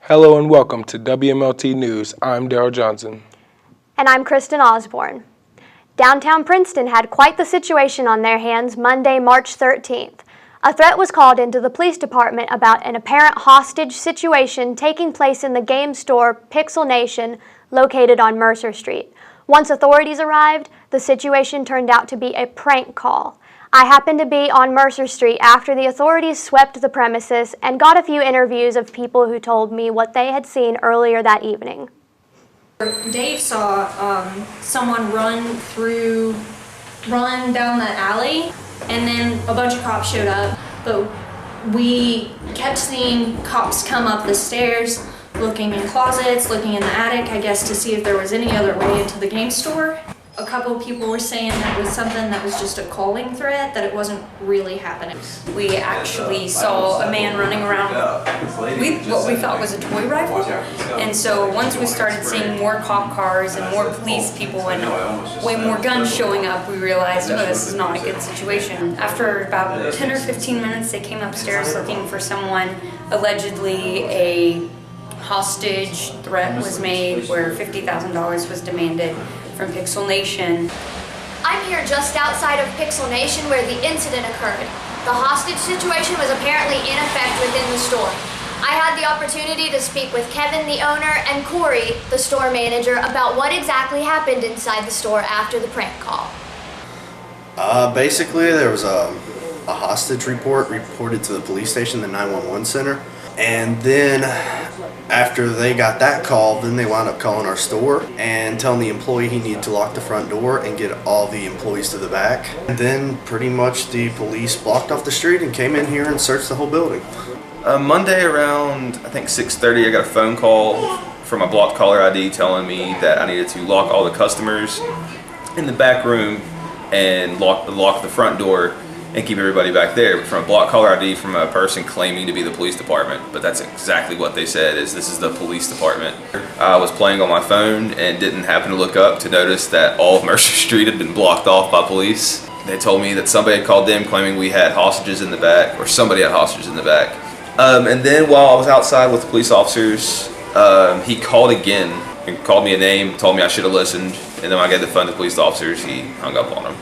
Hello and welcome to WMLT News. I'm Daryl Johnson. And I'm Kristen Osborne. Downtown Princeton had quite the situation on their hands Monday, March 13th. A threat was called into the police department about an apparent hostage situation taking place in the game store Pixel Nation located on Mercer Street. Once authorities arrived, the situation turned out to be a prank call. I happened to be on Mercer Street after the authorities swept the premises and got a few interviews of people who told me what they had seen earlier that evening. Dave saw someone run down the alley, and then a bunch of cops showed up, but we kept seeing cops come up the stairs, looking in closets, looking in the attic, I guess, to see if there was any other way into the game store. A couple of people were saying that it was something that was just a calling threat, that it wasn't really happening. We actually saw a man running around with what we thought was a toy rifle. And so once we started seeing more cop cars and more police people and way more guns showing up, we realized, oh, this is not a good situation. After about 10 or 15 minutes, they came upstairs looking for someone. Allegedly, a hostage threat was made where $50,000 was demanded from Pixel Nation. I'm here just outside of Pixel Nation where the incident occurred. The hostage situation was apparently in effect within the store. I had the opportunity to speak with Kevin, the owner, and Corey, the store manager, about what exactly happened inside the store after the prank call. Basically, there was a hostage report reported to the police station, the 911 center, and then after they got that call, then they wound up calling our store and telling the employee he needed to lock the front door and get all the employees to the back. And then pretty much the police blocked off the street and came in here and searched the whole building. Monday around, I think 6:30, I got a phone call from a blocked caller ID telling me that I needed to lock all the customers in the back room and lock the front door and keep everybody back there. From a block caller ID from a person claiming to be the police department, but that's exactly what they said, is this is the police department. I was playing on my phone and didn't happen to look up to notice that all of Mercer Street had been blocked off by police. They told me that somebody had called them claiming we had hostages in the back, or somebody had hostages in the back. And then while I was outside with the police officers, he called again and called me a name, told me I should have listened, and then when I gave the phone to the police officers, he hung up on him.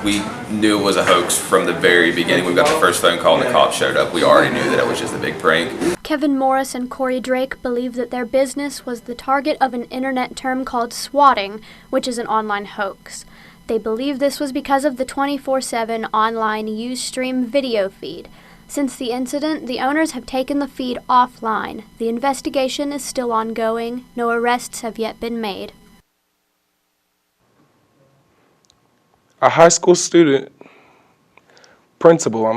We knew it was a hoax from the very beginning. We got the first phone call and the cops showed up. We already knew that it was just a big prank. Kevin Morris and Corey Drake believe that their business was the target of an internet term called swatting, which is an online hoax. They believe this was because of the 24/7 online Ustream video feed. Since the incident, the owners have taken the feed offline. The investigation is still ongoing. No arrests have yet been made. A high school principal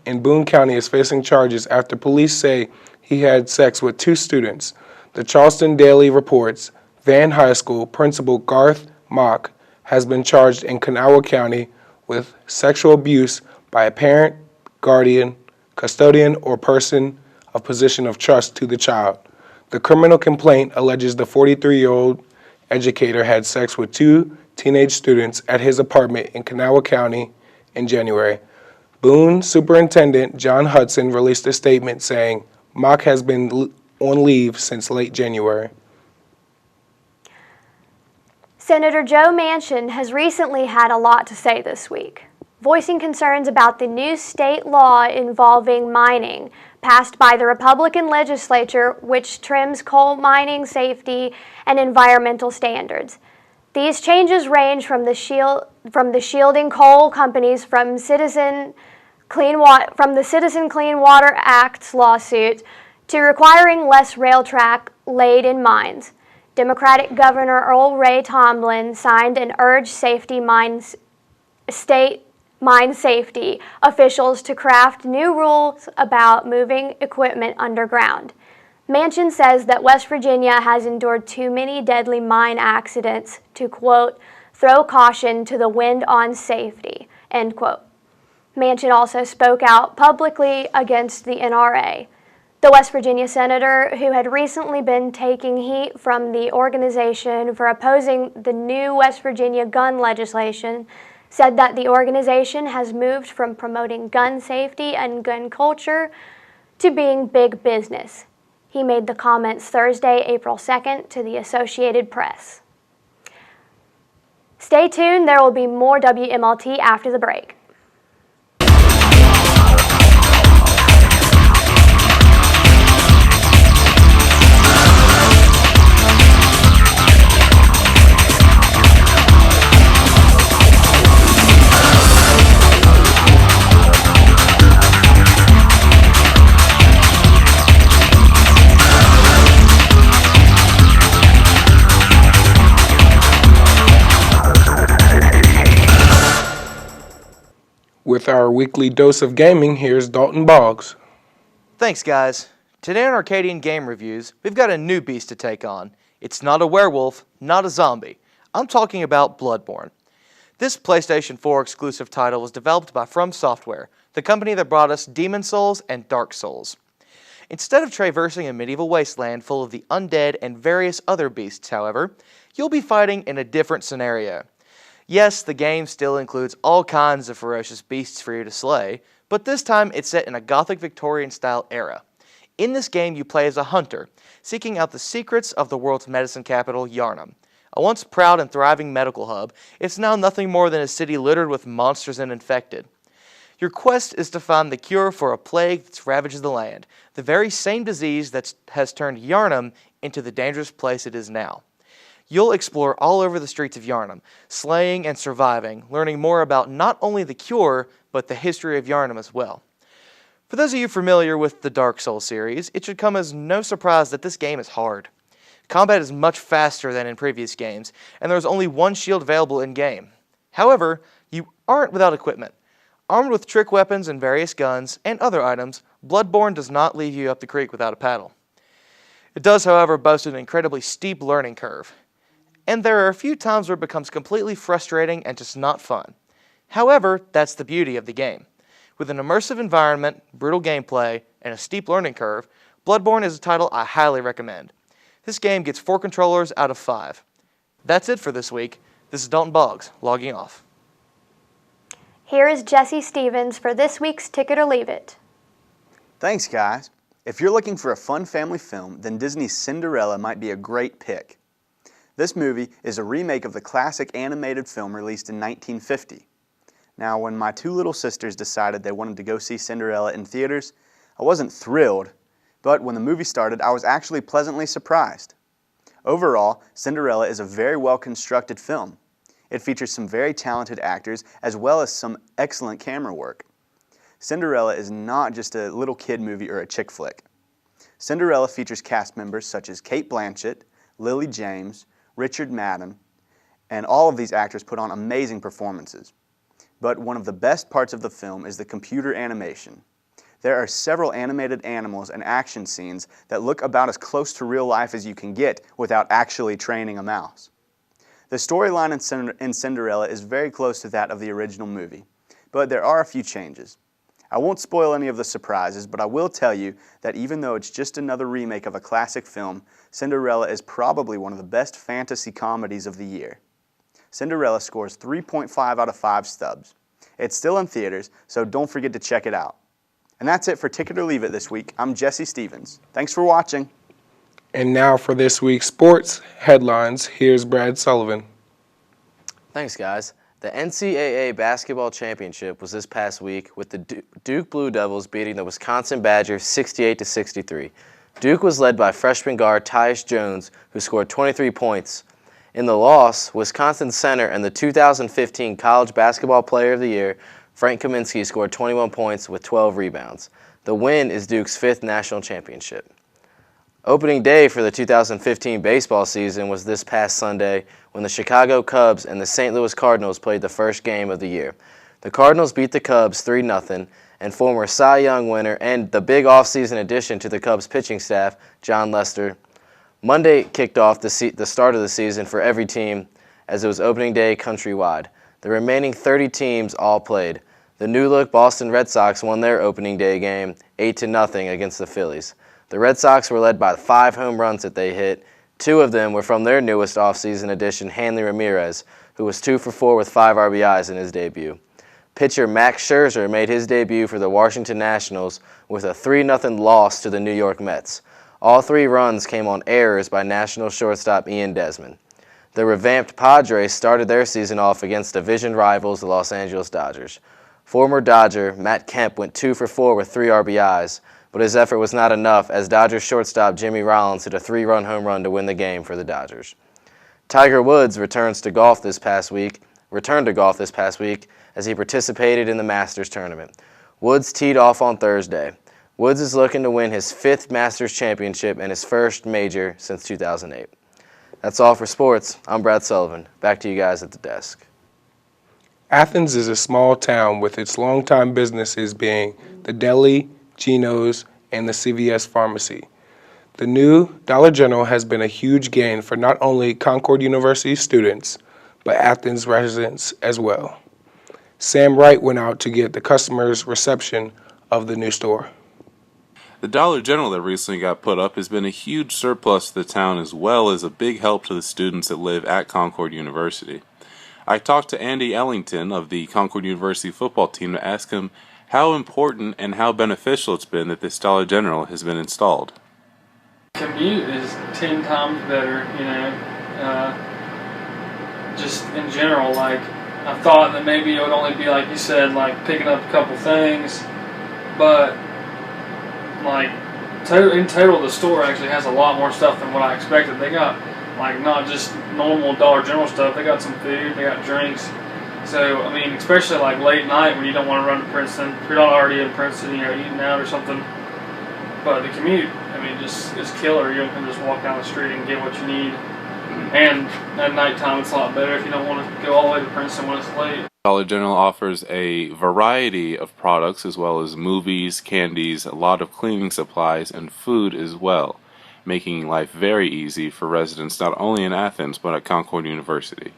in Boone County is facing charges after police say he had sex with two students. The Charleston Daily reports Van High School principal Garth Mock has been charged in Kanawha County with sexual abuse by a parent, guardian, custodian, or person of position of trust to the child. The criminal complaint alleges the 43-year-old educator had sex with two teenage students at his apartment in Kanawha County in January. Boone Superintendent John Hudson released a statement saying Mock has been on leave since late January. Senator Joe Manchin has recently had a lot to say this week, voicing concerns about the new state law involving mining passed by the Republican legislature, which trims coal mining safety and environmental standards. These changes range from the shielding coal companies from the Citizen Clean Water Act's lawsuit to requiring less rail track laid in mines. Democratic Governor Earl Ray Tomblin signed and urged state mine safety officials to craft new rules about moving equipment underground. Manchin says that West Virginia has endured too many deadly mine accidents to, quote, throw caution to the wind on safety, end quote. Manchin also spoke out publicly against the NRA. The West Virginia senator, who had recently been taking heat from the organization for opposing the new West Virginia gun legislation, said that the organization has moved from promoting gun safety and gun culture to being big business. He made the comments Thursday, April 2nd, to the Associated Press. Stay tuned, there will be more WMLT after the break. With our weekly dose of gaming, here's Dalton Boggs. Thanks, guys. Today on Arcadian Game Reviews, we've got a new beast to take on. It's not a werewolf, not a zombie. I'm talking about Bloodborne. This PlayStation 4 exclusive title was developed by From Software, the company that brought us Demon's Souls and Dark Souls. Instead of traversing a medieval wasteland full of the undead and various other beasts, however, you'll be fighting in a different scenario. Yes, the game still includes all kinds of ferocious beasts for you to slay, but this time it's set in a Gothic Victorian-style era. In this game, you play as a hunter, seeking out the secrets of the world's medicine capital, Yharnam. A once proud and thriving medical hub, it's now nothing more than a city littered with monsters and infected. Your quest is to find the cure for a plague that's ravaged the land, the very same disease that has turned Yharnam into the dangerous place it is now. You'll explore all over the streets of Yharnam, slaying and surviving, learning more about not only the cure, but the history of Yharnam as well. For those of you familiar with the Dark Souls series, it should come as no surprise that this game is hard. Combat is much faster than in previous games, and there's only one shield available in-game. However, you aren't without equipment. Armed with trick weapons and various guns, and other items, Bloodborne does not leave you up the creek without a paddle. It does, however, boast an incredibly steep learning curve. And there are a few times where it becomes completely frustrating and just not fun. However, that's the beauty of the game. With an immersive environment, brutal gameplay, and a steep learning curve, Bloodborne is a title I highly recommend. This game gets 4 controllers out of 5. That's it for this week. This is Dalton Boggs, logging off. Here is Jesse Stevens for this week's Tick It or Leave It. Thanks, guys. If you're looking for a fun family film, then Disney's Cinderella might be a great pick. This movie is a remake of the classic animated film released in 1950. Now, when my 2 little sisters decided they wanted to go see Cinderella in theaters, I wasn't thrilled, but when the movie started, I was actually pleasantly surprised. Overall, Cinderella is a very well-constructed film. It features some very talented actors as well as some excellent camera work. Cinderella is not just a little kid movie or a chick flick. Cinderella features cast members such as Cate Blanchett, Lily James, Richard Madden, and all of these actors put on amazing performances. But one of the best parts of the film is the computer animation. There are several animated animals and action scenes that look about as close to real life as you can get without actually training a mouse. The storyline in Cinderella is very close to that of the original movie, but there are a few changes. I won't spoil any of the surprises, but I will tell you that even though it's just another remake of a classic film, Cinderella is probably one of the best fantasy comedies of the year. Cinderella scores 3.5 out of 5 stubs. It's still in theaters, so don't forget to check it out. And that's it for Tick It or Leave It this week. I'm Jesse Stevens. Thanks for watching. And now for this week's sports headlines, here's Brad Sullivan. Thanks, guys. The NCAA basketball championship was this past week with the Duke Blue Devils beating the Wisconsin Badgers 68-63. Duke was led by freshman guard Tyus Jones, who scored 23 points. In the loss, Wisconsin center and the 2015 College Basketball Player of the Year, Frank Kaminsky, scored 21 points with 12 rebounds. The win is Duke's 5th national championship. Opening day for the 2015 baseball season was this past Sunday when the Chicago Cubs and the St. Louis Cardinals played the first game of the year. The Cardinals beat the Cubs 3-0, and former Cy Young winner and the big offseason addition to the Cubs pitching staff, Jon Lester. Monday kicked off the start of the season for every team as it was opening day countrywide. The remaining 30 teams all played. The new-look Boston Red Sox won their opening day game 8-0 against the Phillies. The Red Sox were led by 5 home runs that they hit. 2 of them were from their newest offseason addition, Hanley Ramirez, who was 2 for 4 with 5 RBIs in his debut. Pitcher Max Scherzer made his debut for the Washington Nationals with a 3-0 loss to the New York Mets. All 3 runs came on errors by national shortstop Ian Desmond. The revamped Padres started their season off against division rivals, the Los Angeles Dodgers. Former Dodger Matt Kemp went 2 for 4 with 3 RBIs, but his effort was not enough as Dodgers shortstop Jimmy Rollins hit a 3-run home run to win the game for the Dodgers. Tiger Woods returned to golf this past week as he participated in the Masters tournament. Woods teed off on Thursday. Woods is looking to win his 5th Masters championship and his first major since 2008. That's all for sports. I'm Brad Sullivan. Back to you guys at the desk. Athens is a small town with its longtime businesses being the deli, Geno's, and the CVS pharmacy. The new Dollar General has been a huge gain for not only Concord University students, but Athens residents as well. Sam Wright went out to get the customers' reception of the new store. The Dollar General that recently got put up has been a huge surplus to the town as well as a big help to the students that live at Concord University. I talked to Andy Ellington of the Concord University football team to ask him how important and how beneficial it's been that this Dollar General has been installed. Commute is 10 times better, just in general. Like, I thought that maybe it would only be, like you said, like picking up a couple things, but like in total the store actually has a lot more stuff than what I expected. They got like not just normal Dollar General stuff, they got some food, they got drinks. So, I mean, especially like late night when you don't want to run to Princeton, if you're not already in Princeton, eating out or something. But the commute, just is killer. You can just walk down the street and get what you need. And at nighttime, it's a lot better if you don't want to go all the way to Princeton when it's late. Dollar General offers a variety of products as well as movies, candies, a lot of cleaning supplies, and food as well, making life very easy for residents not only in Athens but at Concord University.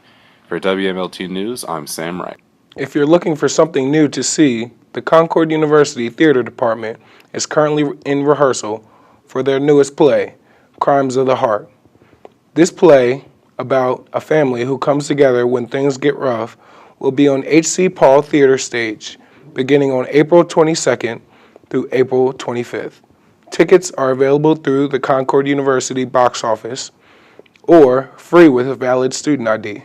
For WMLT News, I'm Sam Wright. If you're looking for something new to see, the Concord University Theater Department is currently in rehearsal for their newest play, Crimes of the Heart. This play, about a family who comes together when things get rough, will be on H.C. Paul Theater Stage, beginning on April 22nd through April 25th. Tickets are available through the Concord University box office or free with a valid student ID.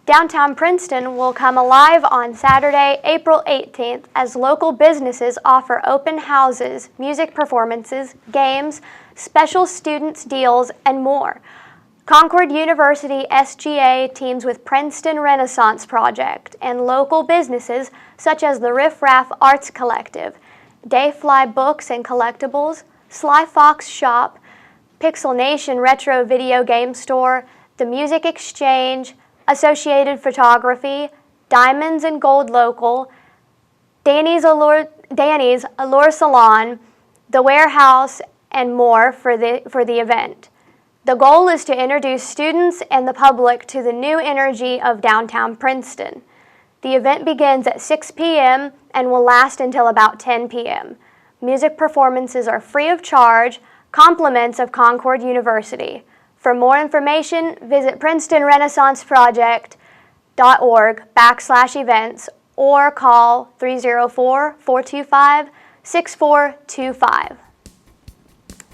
Downtown Princeton will come alive on Saturday, April 18th, as local businesses offer open houses, music performances, games, special students deals, and more. Concord University SGA teams with Princeton Renaissance Project and local businesses such as the Riff Raff Arts Collective, Dayfly Books and Collectibles, Sly Fox Shop, Pixel Nation Retro Video Game Store, The Music Exchange, Associated Photography, Diamonds and Gold Local, Danny's Allure Salon, The Warehouse, and more for the event. The goal is to introduce students and the public to the new energy of downtown Princeton. The event begins at 6 p.m. and will last until about 10 p.m. Music performances are free of charge, compliments of Concord University. For more information, visit PrincetonRenaissanceProject.org/events or call 304-425-6425.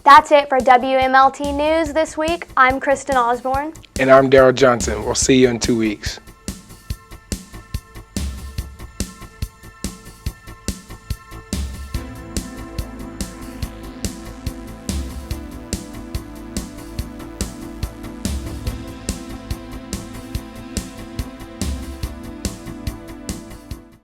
That's it for WMLT News this week. I'm Kristen Osborne. And I'm Daryl Johnson. We'll see you in 2 weeks.